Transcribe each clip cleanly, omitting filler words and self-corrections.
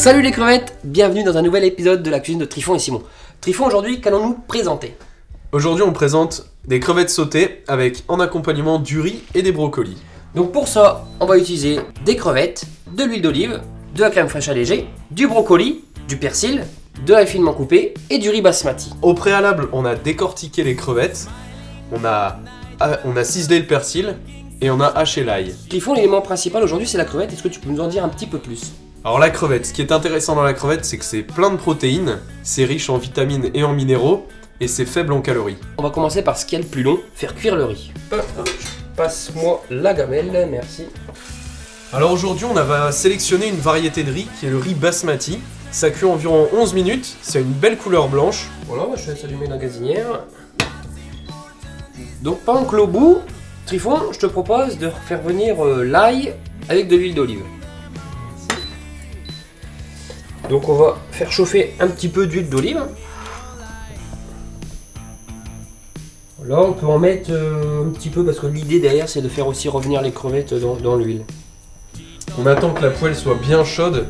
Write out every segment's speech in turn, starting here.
Salut les crevettes, bienvenue dans un nouvel épisode de la cuisine de Trifon et Simon. Trifon, aujourd'hui, qu'allons-nous présenter? Aujourd'hui, on présente des crevettes sautées avec en accompagnement du riz et des brocolis. Donc pour ça, on va utiliser des crevettes, de l'huile d'olive, de la crème fraîche allégée, du brocoli, du persil, de l'ail finement coupé et du riz basmati. Au préalable, on a décortiqué les crevettes, on a ciselé le persil et on a haché l'ail. Trifon, l'élément principal aujourd'hui, c'est la crevette. Est-ce que tu peux nous en dire un petit peu plus? Alors la crevette, ce qui est intéressant dans la crevette, c'est que c'est plein de protéines, c'est riche en vitamines et en minéraux, et c'est faible en calories. On va commencer par ce qui est le plus long, faire cuire le riz. Passe-moi la gamelle, merci. Alors aujourd'hui, on va sélectionner une variété de riz qui est le riz basmati. Ça cuit environ 11 minutes, c'est une belle couleur blanche. Voilà, je vais allumer la gazinière. Donc pendant que l'eau bout, Trifon, je te propose de faire venir l'ail avec de l'huile d'olive. Donc on va faire chauffer un petit peu d'huile d'olive. Là on peut en mettre un petit peu parce que l'idée derrière c'est de faire aussi revenir les crevettes dans l'huile. On attend que la poêle soit bien chaude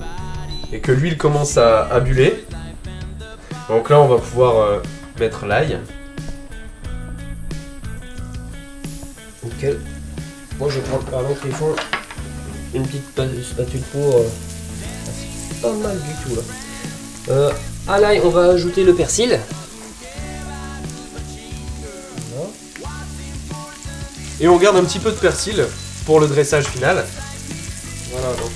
et que l'huile commence à buller. Donc là on va pouvoir mettre l'ail. Nickel. Moi je prends avant Trifon une petite spatule pour... c'est pas mal du tout là. À l'ail on va ajouter le persil. Voilà. Et on garde un petit peu de persil pour le dressage final. Voilà donc.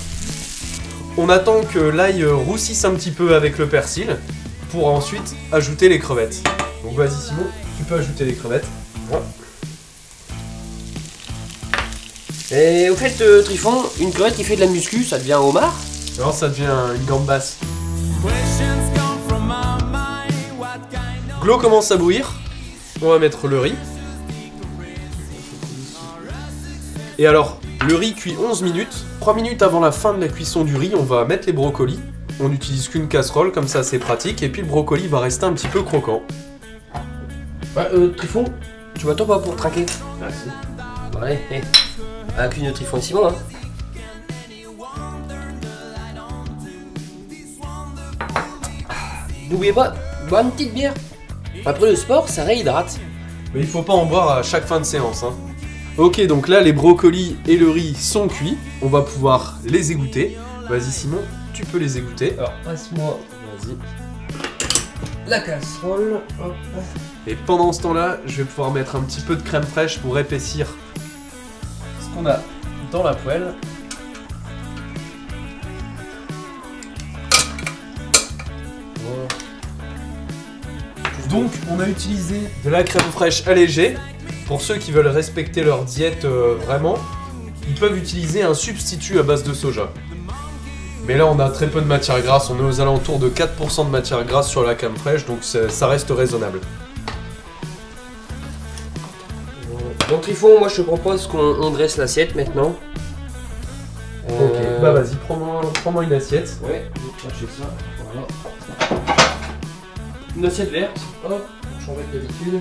On attend que l'ail roussisse un petit peu avec le persil pour ensuite ajouter les crevettes. Donc vas-y Simon, tu peux ajouter les crevettes. Voilà. Et au fait Trifon, une crevette qui fait de la muscu, ça devient un homard? Alors ça devient une gambasse. L'eau commence à bouillir. On va mettre le riz. Et alors, le riz cuit 11 minutes. 3 minutes avant la fin de la cuisson du riz, on va mettre les brocolis. On n'utilise qu'une casserole, comme ça c'est pratique. Et puis le brocoli va rester un petit peu croquant. Bah, Trifon, tu m'attends pas pour traquer? Merci. Bon, allez, à la cuisine de Trifon et Simon, hein. N'oubliez pas, boire une petite bière. Après le sport, ça réhydrate. Mais il faut pas en boire à chaque fin de séance, hein. Ok, donc là les brocolis et le riz sont cuits. On va pouvoir les égoutter. Vas-y Simon, tu peux les égoutter. Alors, passe-moi, vas-y, la casserole. Hop. Et pendant ce temps-là, je vais pouvoir mettre un petit peu de crème fraîche pour épaissir ce qu'on a dans la poêle. Donc, on a utilisé de la crème fraîche allégée. Pour ceux qui veulent respecter leur diète vraiment, ils peuvent utiliser un substitut à base de soja. Mais là, on a très peu de matière grasse. On est aux alentours de 4% de matière grasse sur la crème fraîche, donc ça reste raisonnable. Donc Trifon, moi je te propose qu'on dresse l'assiette maintenant. Ok, bah vas-y, prends-moi une assiette. Ouais, je vais chercher ça. Voilà. Une assiette verte. Hop, j'en vais d'habitude.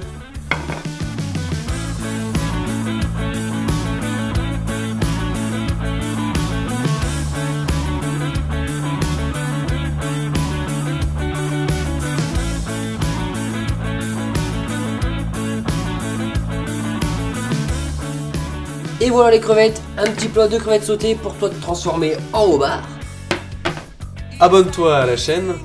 Et voilà les crevettes, un petit plat de crevettes sautées pour toi de transformer en homard. Abonne-toi à la chaîne.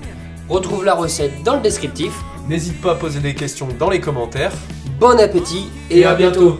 Retrouve la recette dans le descriptif. N'hésite pas à poser des questions dans les commentaires. Bon appétit et à bientôt.